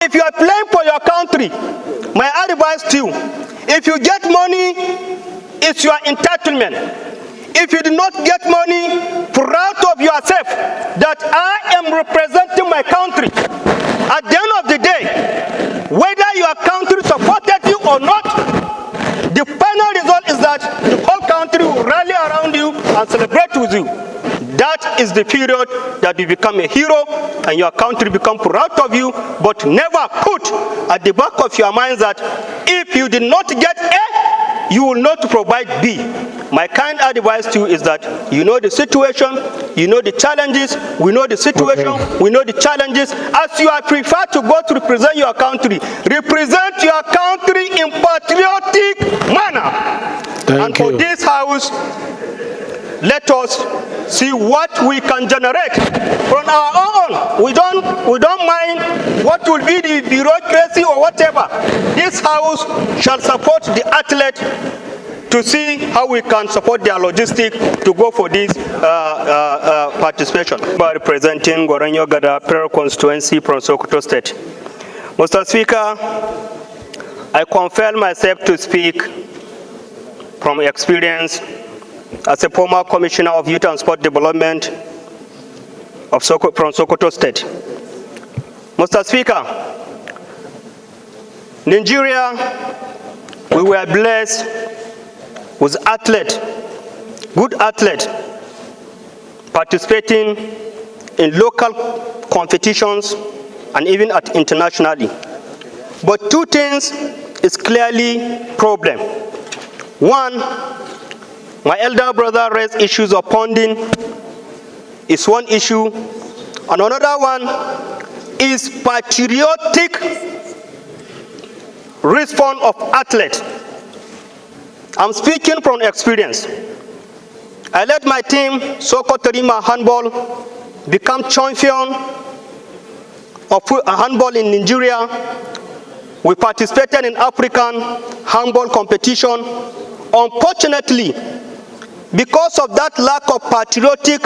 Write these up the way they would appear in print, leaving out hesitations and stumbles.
If you are playing for your country, my advice to you, if you get money, it's your entitlement. If you do not get money, proud of yourself that I am representing my country. At the end of the day, whether your country supported you or not, the final result is that the whole country will rally around you and celebrate with you. That is the period that you become a hero and your country become proud of you, but never put at the back of your mind that if you did not get A, you will not provide B. My kind advice to you is that you know the situation, you know the challenges, we know the situation, we know the challenges. As you are preferred to go to represent your country in patriotic manner. And for this house, let us see what we can generate from our own. We don't mind what will be the bureaucracy or whatever. This house shall support the athlete to see how we can support their logistics to go for this participation. By representing Goranyo Gada Prayer Constituency from Sokoto State. Mr. Speaker, I confess myself to speak from experience as a former Commissioner of Youth and Sport Development from Sokoto State. Mr. Speaker, Nigeria, we were blessed with good athletes participating in local competitions and even internationally. But two things is clearly problem. One, my elder brother raised issues of funding is one issue, and another one is patriotic response of athletes. I'm speaking from experience. I led my team, Sokoto Rima handball, become champion of handball in Nigeria. We participated in African handball competition. Unfortunately, because of that lack of patriotic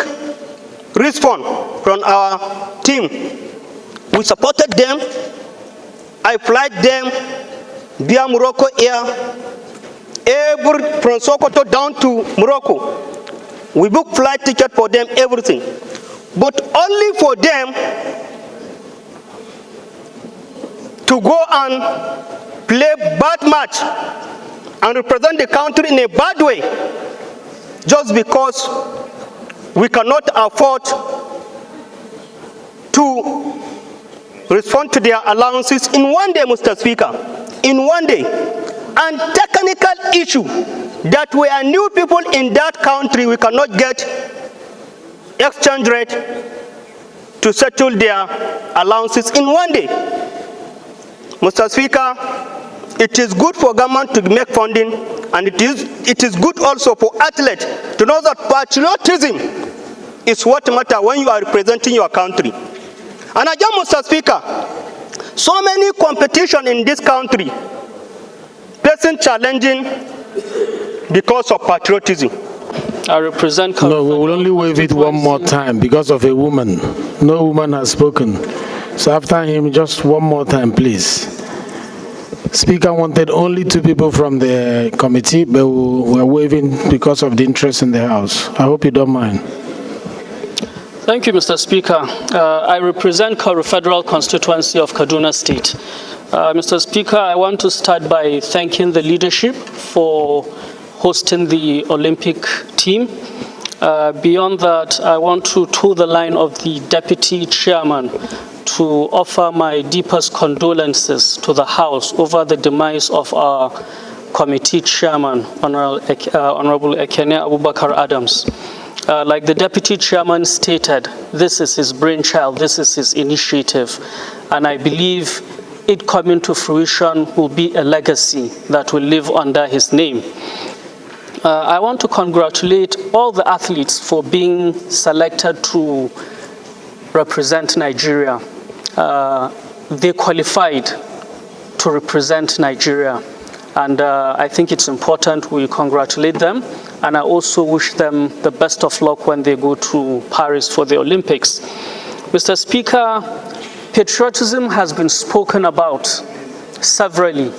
response from our team, we supported them. I flight them via Morocco Air, from Sokoto down to Morocco. We booked flight ticket for them, everything. But only for them to go and play bad match and represent the country in a bad way, just because we cannot afford to respond to their allowances in one day, Mr. Speaker, in one day. And technical issue that we are new people in that country, we cannot get exchange rate to settle their allowances in one day. Mr. Speaker, it is good for government to make funding, and it is good also for athletes to know that patriotism is what matters when you are representing your country. And again, Mr. Speaker, so many competition in this country, person challenging because of patriotism. I represent... No, we will only waive it one more time because of a woman. No woman has spoken. So after him, just one more time, please. Speaker wanted only 2 people from the committee, but we're waiving because of the interest in the House. I hope you don't mind. Thank you, Mr. Speaker. I represent the Federal Constituency of Kaduna State. Mr. Speaker, I want to start by thanking the leadership for hosting the Olympic team. Beyond that, I want to toe the line of the Deputy Chairman to offer my deepest condolences to the House over the demise of our committee chairman, Honorable Ekene Abubakar Adams. Like the Deputy Chairman stated, this is his brainchild, this is his initiative, and I believe it coming to fruition will be a legacy that will live under his name. I want to congratulate all the athletes for being selected to represent Nigeria. They qualified to represent Nigeria, and I think it's important we congratulate them, and I also wish them the best of luck when they go to Paris for the Olympics. Mr. Speaker, Patriotism has been spoken about severally,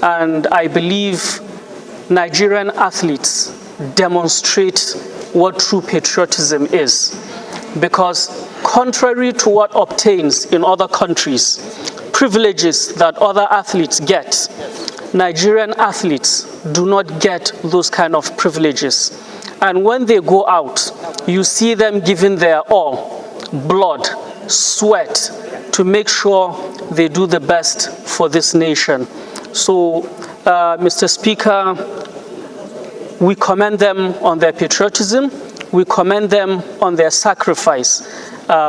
and I believe Nigerian athletes demonstrate what true patriotism is. Because contrary to what obtains in other countries, privileges that other athletes get, Nigerian athletes do not get those kind of privileges. And when they go out, you see them giving their all, blood, sweat, to make sure they do the best for this nation. So, Mr. Speaker, we commend them on their patriotism. We commend them on their sacrifice.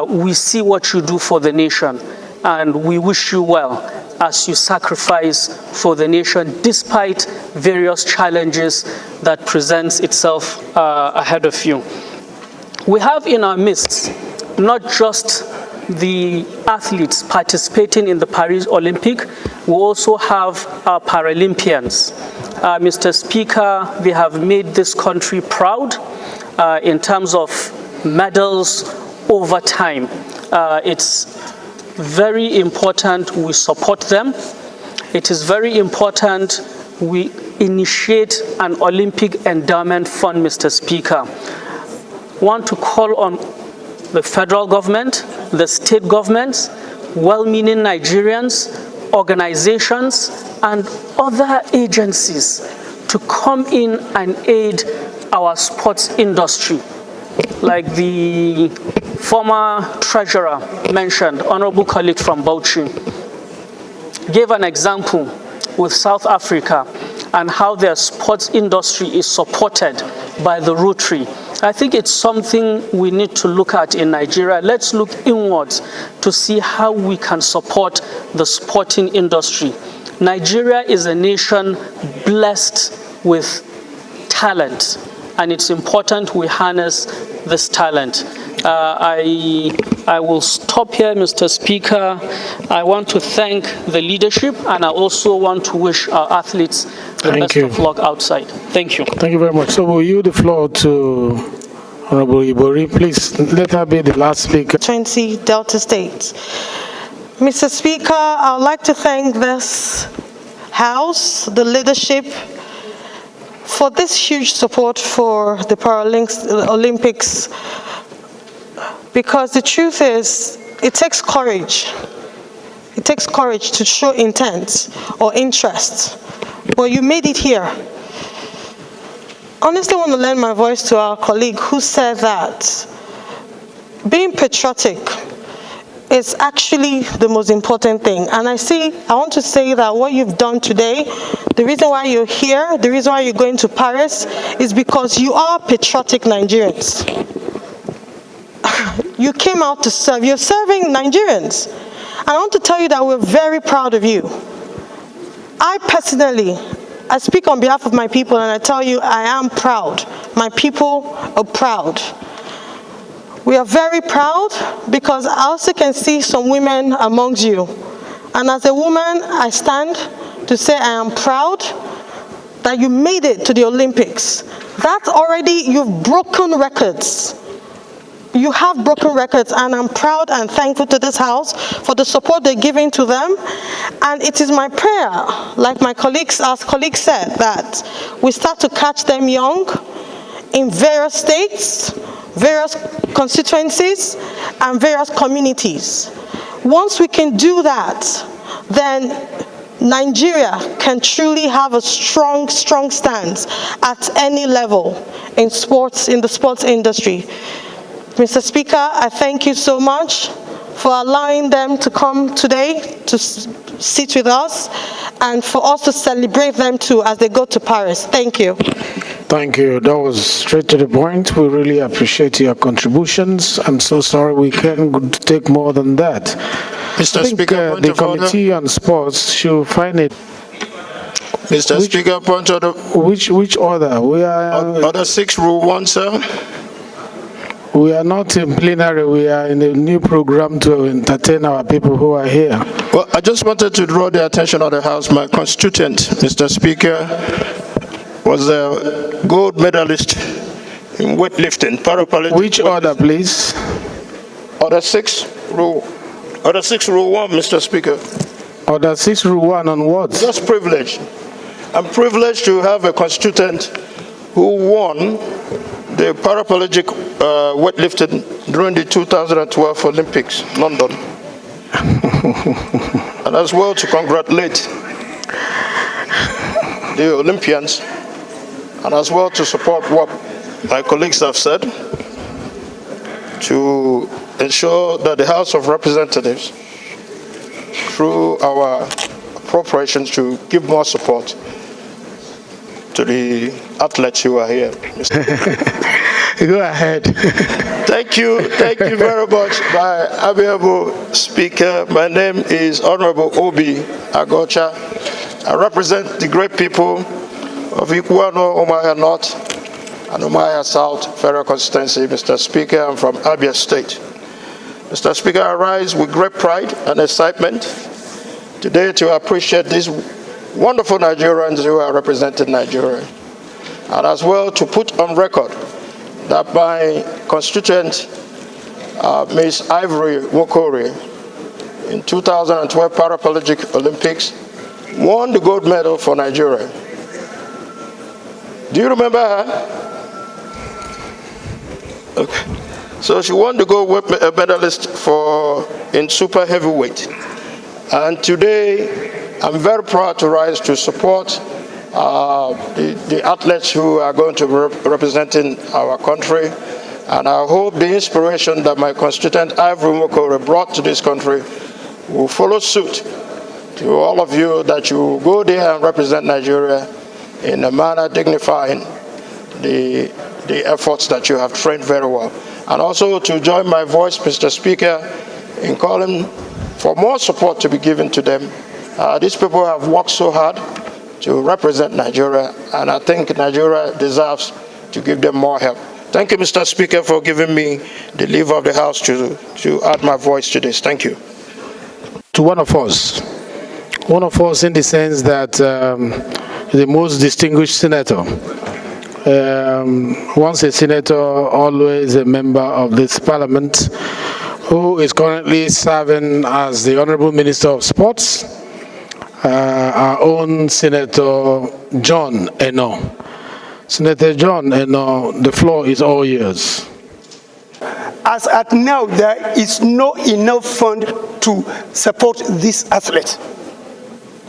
We see what you do for the nation, and we wish you well as you sacrifice for the nation despite various challenges that presents itself ahead of you. We have in our midst not just the athletes participating in the Paris Olympic, we also have our Paralympians. Mr. Speaker, they have made this country proud in terms of medals over time. It's very important we support them. It is very important we initiate an Olympic endowment fund, Mr. Speaker. I want to call on the federal government, the state governments, well-meaning Nigerians, organizations, and other agencies to come in and aid our sports industry. Like the former treasurer mentioned, honorable colleague from Bauchi, gave an example with South Africa and how their sports industry is supported by the Rotary. I think it's something we need to look at in Nigeria. Let's look inwards to see how we can support the sporting industry. Nigeria is a nation blessed with talent, and it's important we harness this talent. I will stop here, Mr. Speaker. I want to thank the leadership, and I also want to wish our athletes the best of luck outside. Thank you. Thank you very much. So will you the floor to Honorable Ibori. Please let her be the last speaker. 20 Delta States. Mr. Speaker, I would like to thank this House, the leadership, for this huge support for the Olympics, because the truth is, it takes courage. It takes courage to show intent or interest. Well, you made it here. Honestly, I want to lend my voice to our colleague who said that being patriotic is actually the most important thing. And I want to say that what you've done today, the reason why you're here, the reason why you're going to Paris, is because you are patriotic Nigerians. You came out to serve. You're serving Nigerians. And I want to tell you that we're very proud of you. I speak on behalf of my people, and I tell you, I am proud. My people are proud. We are very proud because I also can see some women amongst you. And as a woman, I stand to say I am proud that you made it to the Olympics. That's already, you've broken records. You have broken records, and I'm proud and thankful to this House for the support they're giving to them. And it is my prayer, like my colleagues, as colleagues said, that we start to catch them young in various states, various constituencies, and various communities. Once we can do that, then Nigeria can truly have a strong stance at any level in sports, in the sports industry. Mr. Speaker, I thank you so much for allowing them to come today to sit with us and for us to celebrate them too as they go to Paris. Thank you. Thank you. That was straight to the point. We really appreciate your contributions. I'm so sorry we can't take more than that. Mr. Speaker, the Committee on Sports should find it. Mr. Speaker, point of order. Which order? We are Order 6, Rule 1, sir. We are not in plenary. We are in a new program to entertain our people who are here. Well, I just wanted to draw the attention of the House. My constituent, Mr. Speaker, was a gold medalist in weightlifting, Paralympic. Which order, please? Order 6, Rule Order 6, Rule 1, Mr. Speaker. Order 6, Rule 1 on what? Just privilege. I'm privileged to have a constituent who won the paraplegic weightlifting during the 2012 Olympics, London. And as well to congratulate the Olympians, and as well to support what my colleagues have said, to ensure that the House of Representatives, through our appropriations, to give more support to the athletes who are here. Go ahead. Thank you very much, my amiable speaker. My name is Honorable Obi Agocha. I represent the great people of Ikuano, Umuahia North, and Umuahia South Federal Constituency. Mr. Speaker, I'm from Abia State. Mr. Speaker, I rise with great pride and excitement today to appreciate these wonderful Nigerians who are representing Nigeria, and as well to put on record that my constituent, Ms. Ivory Wokore, in 2012 Paraplegic Olympics, won the gold medal for Nigeria. Do you remember her? Okay. So she won the gold medalist in super heavyweight. And today, I'm very proud to rise to support the athletes who are going to be representing our country. And I hope the inspiration that my constituent Ivory Wokore brought to this country will follow suit to all of you, that you go there and represent Nigeria in a manner dignifying the efforts that you have trained very well. And also to join my voice, Mr. Speaker, in calling for more support to be given to them. These people have worked so hard to represent Nigeria, and I think Nigeria deserves to give them more help. Thank you, Mr. Speaker, for giving me the leave of the House to add my voice to this. Thank you. To one of us in the sense that the most distinguished senator, once a senator, always a member of this parliament, who is currently serving as the Honorable Minister of Sports, our own Senator John Eno. Senator John Eno, the floor is all yours. As at now, there is no enough fund to support these athletes.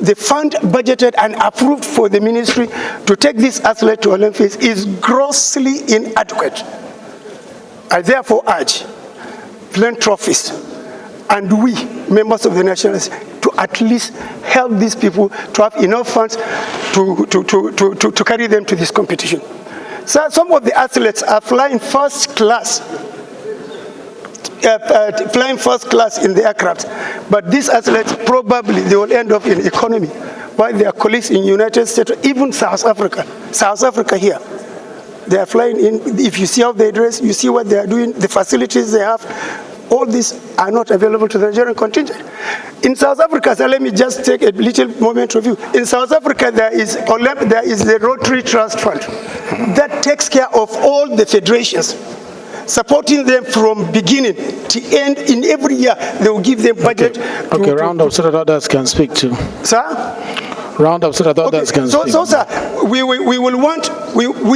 The fund budgeted and approved for the ministry to take this athlete to Olympics is grossly inadequate. I therefore urge philanthropists and we, members of the National Assembly, to at least help these people to have enough funds to carry them to this competition. So some of the athletes are flying first class in the aircraft, but these athletes probably they will end up in economy, while their colleagues in United States, even South Africa here, they are flying in. If you see how they dress, you see what they are doing, the facilities they have. All these are not available to the Nigerian contingent. In South Africa, so let me just take a little moment of view. In South Africa, there is the Rotary Trust Fund that takes care of all the federations, supporting them from beginning to end. In every year, they will give them budget. Okay, round up so that others can speak too. Sir? Round up so that others can speak. So, sir, we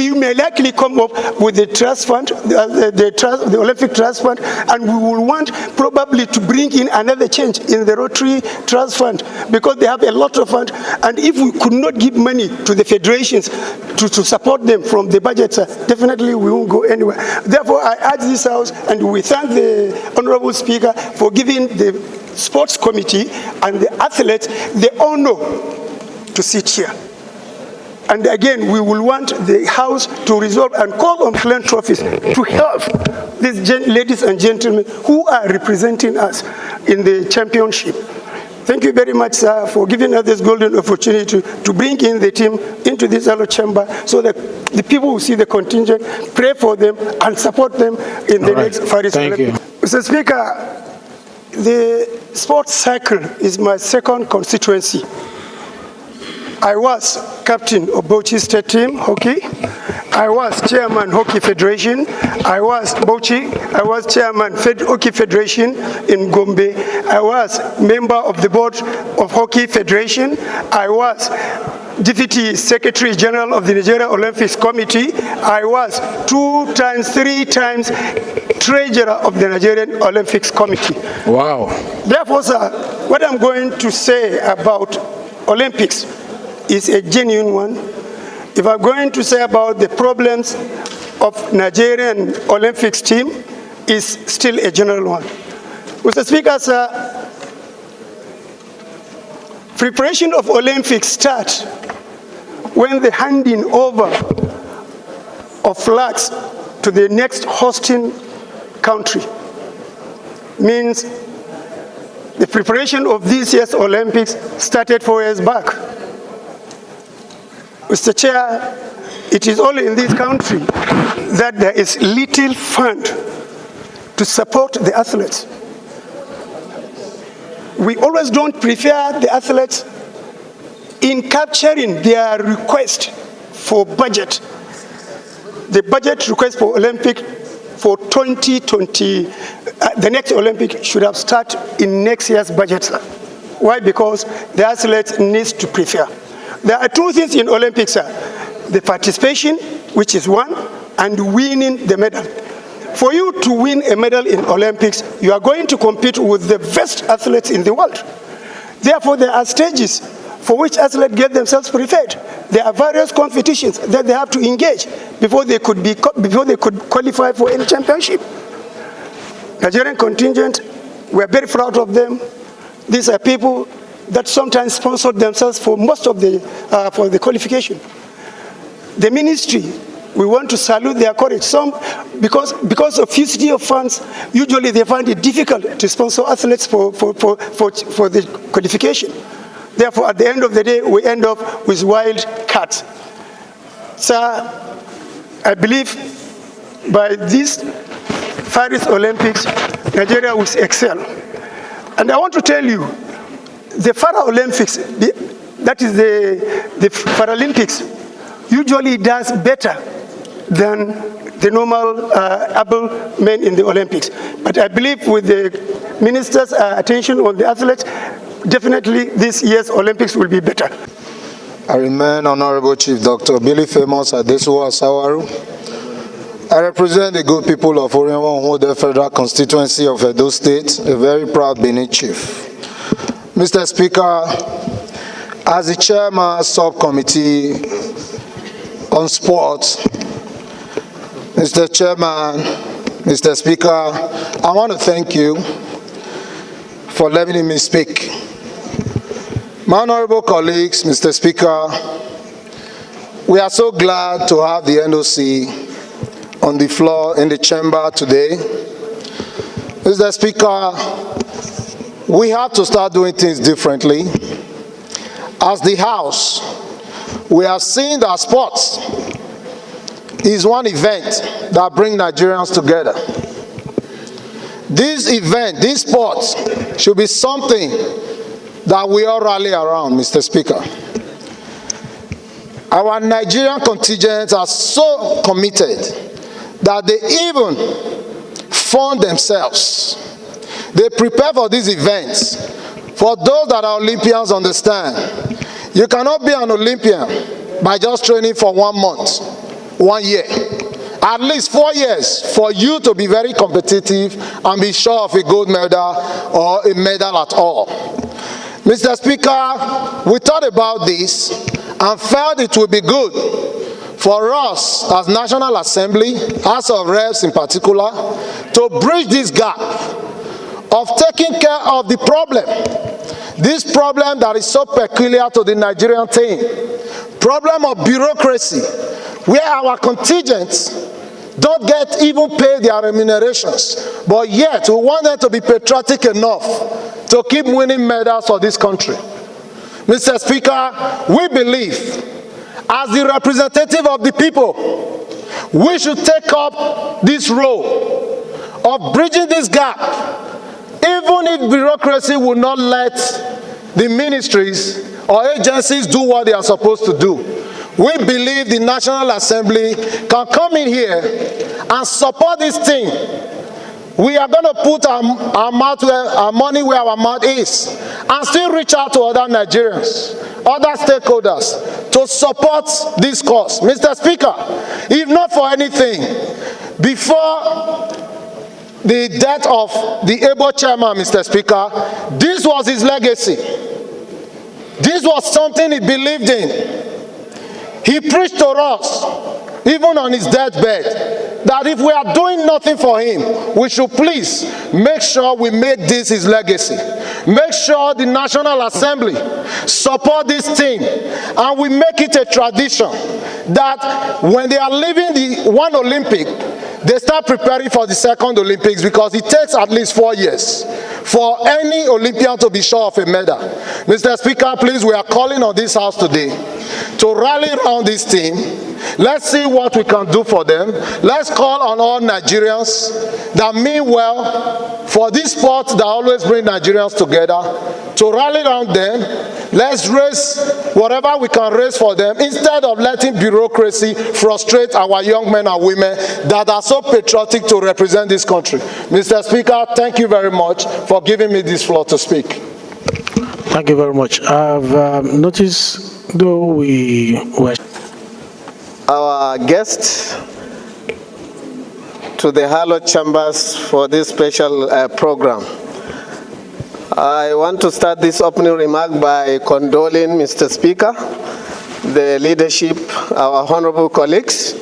may likely come up with the trust fund, the Olympic Trust Fund, and we will want probably to bring in another change in the Rotary Trust Fund, because they have a lot of funds, and if we could not give money to the federations to support them from the budget, sir, definitely we won't go anywhere. Therefore, I urge this House, and we thank the Honorable Speaker for giving the Sports Committee and the athletes the honor to sit here. And again, we will want the House to resolve and call on philanthropists to help these ladies and gentlemen who are representing us in the championship. Thank you very much, sir, for giving us this golden opportunity to bring in the team into this other chamber so that the people who see the contingent pray for them and support them in the next Paris Olympics. Mr. Speaker, the sports cycle is my second constituency. I was captain of Bauchi State team, hockey, I was chairman Hockey Federation. I was Bauchi. I was chairman Hockey Federation in Gombe. I was member of the board of Hockey Federation. I was Deputy Secretary General of the Nigeria Olympics Committee. I was 2 times, 3 times Treasurer of the Nigerian Olympics Committee. Wow. Therefore, sir, what I'm going to say about Olympics is a genuine one. If I'm going to say about the problems of Nigerian Olympics team, is still a general one. Mr. Speaker, sir, preparation of Olympics starts when the handing over of flags to the next hosting country means the preparation of this year's Olympics started 4 years back. Mr. Chair, it is only in this country that there is little fund to support the athletes. We always don't prefer the athletes in capturing their request for budget. The budget request for Olympic for 2020, the next Olympic should have started in next year's budget. Why? Because the athletes needs to prepare. There are 2 things in Olympics, sir. The participation, which is one, and winning the medal. For you to win a medal in Olympics, you are going to compete with the best athletes in the world. Therefore, there are stages for which athletes get themselves prepared. There are various competitions that they have to engage before they could qualify for any championship. Nigerian contingent, we are very proud of them. These are people that sometimes sponsored themselves for most of the for the qualification. The ministry, we want to salute their courage. Some, because of fusity of funds, usually they find it difficult to sponsor athletes for the qualification. Therefore, at the end of the day, we end up with wild cards. Sir, I believe by this Paris Olympics, Nigeria will excel. And I want to tell you, the Paralympics, that is the Paralympics, usually does better than the normal able men in the Olympics. But I believe with the minister's attention on the athletes, definitely this year's Olympics will be better. I remain Honorable Chief Dr. Billy Famous Adesuwa Asawaru. I represent the good people of Oriental Federal Constituency of Edo State, a very proud Benin chief. Mr. Speaker, as the chairman subcommittee on sports, Mr. Chairman, Mr. Speaker, I want to thank you for letting me speak. My honorable colleagues, Mr. Speaker, we are so glad to have the NOC on the floor in the chamber today. Mr. Speaker, we have to start doing things differently. As the House, we have seen that sports is one event that brings Nigerians together. This event, this sports, should be something that we all rally around, Mr. Speaker. Our Nigerian contingents are so committed that they even fund themselves. They prepare for these events. For those that are Olympians understand, you cannot be an Olympian by just training for 1 month, 1 year. At least 4 years for you to be very competitive and be sure of a gold medal or a medal at all. Mr. Speaker, we thought about this and felt it would be good for us as National Assembly, House of Reps in particular, to bridge this gap of taking care of the problem. This problem that is so peculiar to the Nigerian team. Problem of bureaucracy, where our contingents don't get even paid their remunerations, but yet we want them to be patriotic enough to keep winning medals for this country. Mr. Speaker, we believe, as the representative of the people, we should take up this role of bridging this gap, even if bureaucracy will not let the ministries or agencies do what they are supposed to do. we believe the National Assembly can come in here and support this thing. We are going to put our money where our mouth is and still reach out to other Nigerians, other stakeholders to support this cause. Mr. Speaker, if not for anything, before the death of the able chairman, Mr. Speaker, this was his legacy. This was something he believed in. He preached to us, even on his deathbed, that if we are doing nothing for him, we should please make sure we make this his legacy. Make sure the National Assembly support this thing, and we make it a tradition that when they are leaving the one Olympic, they start preparing for the second Olympics, because it takes at least 4 years for any Olympian to be sure of a medal. Mr. Speaker, please, we are calling on this House today to rally around this team. Let's see what we can do for them. Let's call on all Nigerians that mean well for this sport that always bring Nigerians together, to rally around them. Let's raise whatever we can raise for them, instead of letting bureaucracy frustrate our young men and women that are so patriotic to represent this country. Mr. Speaker, thank you very much for giving me this floor to speak. Thank you very much. I've noticed, though we were... Our guest to the hallowed chambers for this special program. I want to start this opening remark by condoling Mr. Speaker, the leadership, our honorable colleagues,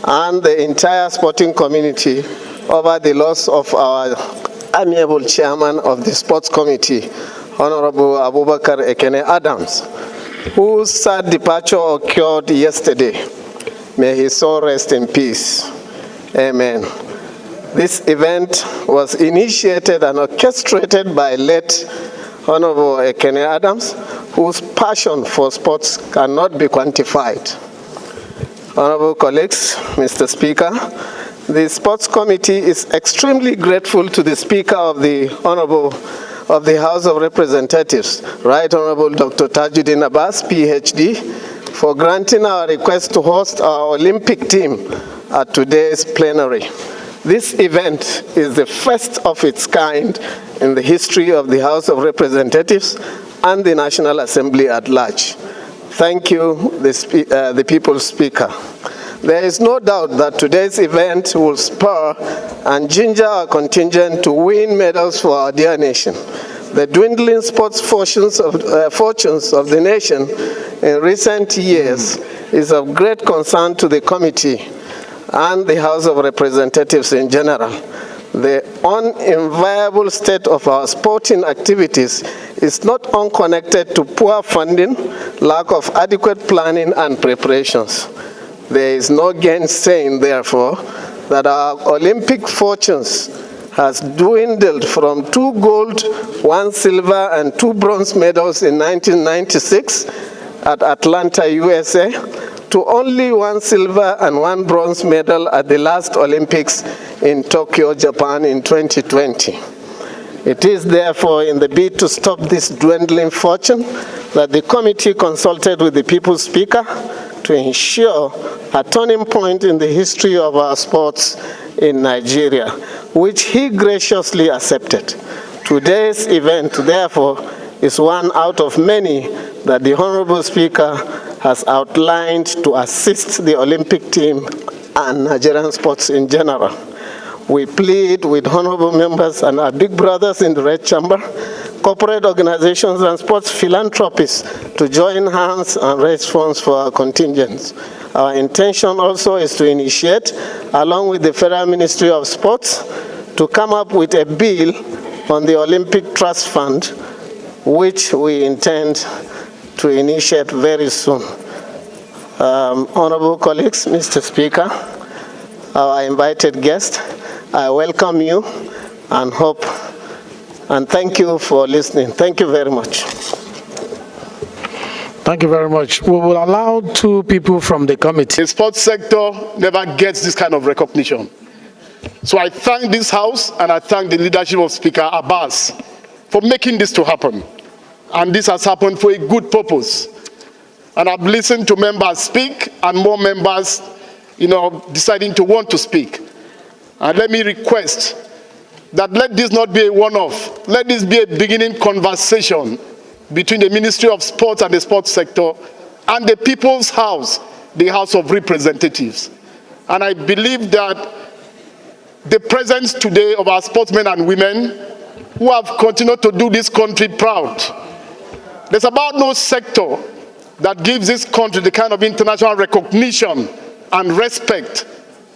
and the entire sporting community over the loss of our amiable chairman of the sports committee, Honorable Abubakar Ekene Adams, whose sad departure occurred yesterday. May his soul rest in peace. Amen. This event was initiated and orchestrated by late Honorable Ekene Adams, whose passion for sports cannot be quantified. Honorable colleagues, Mr. Speaker, the Sports Committee is extremely grateful to the Speaker of the House of Representatives, Right Honorable Dr. Tajuddin Abbas, PhD, for granting our request to host our Olympic team at today's plenary. This event is the first of its kind in the history of the House of Representatives and the National Assembly at large. Thank you, the People's Speaker. There is no doubt that today's event will spur and ginger our contingent to win medals for our dear nation. The dwindling sports fortunes of the nation in recent years is of great concern to the committee and the House of Representatives in general. The unenviable state of our sporting activities is not unconnected to poor funding, lack of adequate planning and preparations. There is no gainsaying, therefore, that our Olympic fortunes has dwindled from 2 gold, 1 silver, and 2 bronze medals in 1996 at Atlanta, USA, to only 1 silver and 1 bronze medal at the last Olympics in Tokyo, Japan in 2020. It is therefore in the bid to stop this dwindling fortune that the committee consulted with the People's Speaker to ensure a turning point in the history of our sports in Nigeria, which he graciously accepted. Today's event, therefore, is one out of many that the Honorable Speaker has outlined to assist the Olympic team and Nigerian sports in general. We plead with honorable members and our big brothers in the Red Chamber, corporate organizations and sports philanthropists to join hands and raise funds for our contingents. Our intention also is to initiate, along with the Federal Ministry of Sports, to come up with a bill on the Olympic Trust Fund, which we intend to initiate very soon. Honorable colleagues, Mr. Speaker, our invited guest, I welcome you and hope and thank you for listening. Thank you very much. Thank you very much. We will allow 2 people from the committee. The sports sector never gets this kind of recognition. So I thank this House and I thank the leadership of Speaker Abbas for making this to happen. And this has happened for a good purpose. And I've listened to members speak and more members, deciding to want to speak. And let me request that let this not be a one-off. Let this be a beginning conversation between the Ministry of Sports and the sports sector and the People's House, the House of Representatives. And I believe that the presence today of our sportsmen and women who have continued to do this country proud. There's about no sector that gives this country the kind of international recognition and respect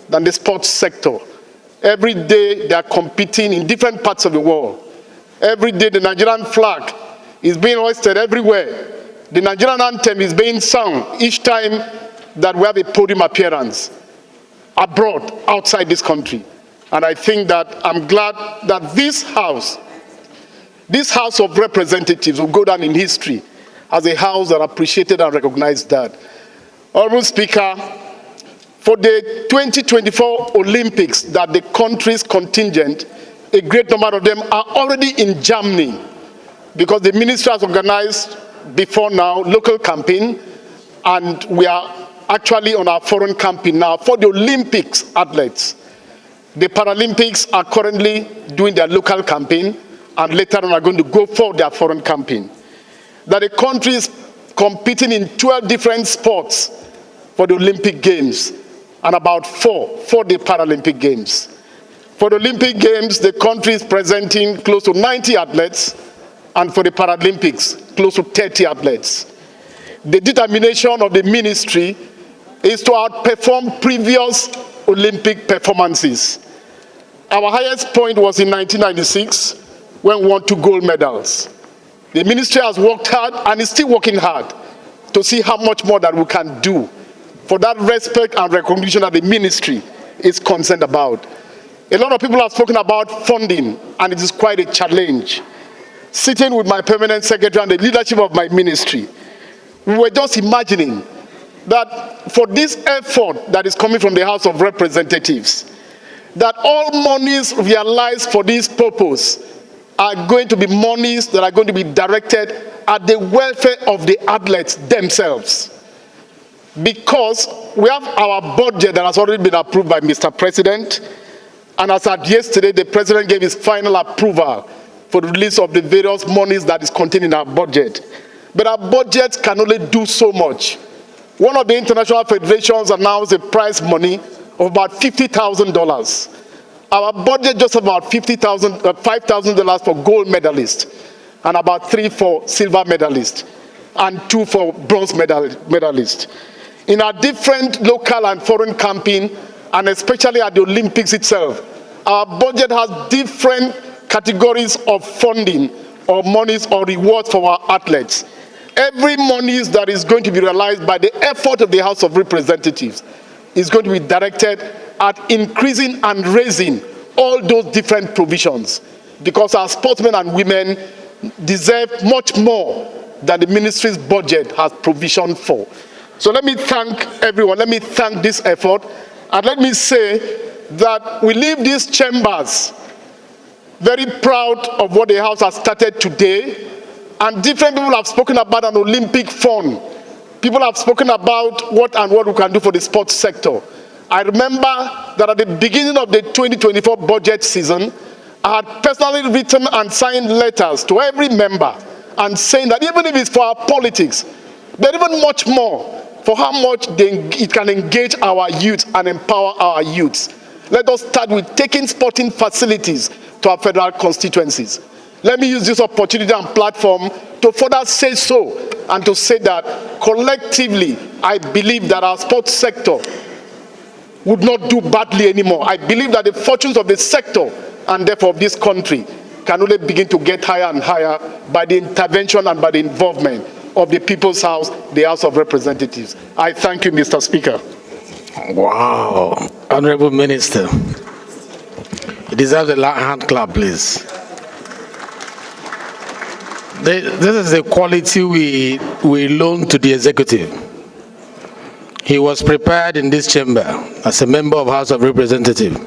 than the sports sector. Every day they are competing in different parts of the world. Every day the Nigerian flag is being hoisted everywhere. The Nigerian anthem is being sung each time that we have a podium appearance abroad, outside this country. And I think that I'm glad that this House of Representatives will go down in history as a house that appreciated and recognized that. Honorable Speaker, for the 2024 Olympics that the country's contingent, a great number of them are already in Germany because the ministry has organized before now local campaign, and we are actually on our foreign campaign now for the Olympics athletes. The Paralympics are currently doing their local campaign and later on are going to go for their foreign campaign. That the country is competing in 12 different sports for the Olympic Games and about 4 for the Paralympic Games. For the Olympic Games, the country is presenting close to 90 athletes, and for the Paralympics, close to 30 athletes. The determination of the ministry is to outperform previous Olympic performances. Our highest point was in 1996 when we won 2 gold medals. The ministry has worked hard and is still working hard to see how much more that we can do for that respect and recognition that the ministry is concerned about. A lot of people have spoken about funding, and it is quite a challenge. Sitting with my permanent secretary and the leadership of my ministry, we were just imagining that for this effort that is coming from the House of Representatives, that all monies realized for this purpose are going to be monies that are going to be directed at the welfare of the athletes themselves. Because we have our budget that has already been approved by Mr. President, and as at yesterday, the President gave his final approval for the release of the various monies that is contained in our budget. But our budget can only do so much. One of the international federations announced a prize money of about $50,000. Our budget just about $5,000 for gold medalists, and about $3 for silver medalists, and $2 for bronze medalists. In our different local and foreign campaign, and especially at the Olympics itself, our budget has different categories of funding or monies or rewards for our athletes. Every money that is going to be realized by the effort of the House of Representatives is going to be directed at increasing and raising all those different provisions, because our sportsmen and women deserve much more than the ministry's budget has provisioned for. So let me thank everyone, let me thank this effort, and let me say that we leave these chambers very proud of what the House has started today, and different people have spoken about an Olympic fund. People have spoken about what we can do for the sports sector. I remember that at the beginning of the 2024 budget season, I had personally written and signed letters to every member and saying that even if it's for our politics, but even much more for how much it can engage our youth and empower our youths. Let us start with taking sporting facilities to our federal constituencies. Let me use this opportunity and platform to further say so, and to say that collectively, I believe that our sports sector would not do badly anymore. I believe that the fortunes of the sector, and therefore of this country, can only begin to get higher and higher by the intervention and by the involvement of the People's House, the House of Representatives. I thank you, Mr. Speaker. Wow. Honorable Minister, you deserve a hand clap, please. This is the quality we loan to the executive. He was prepared in this chamber as a member of House of Representatives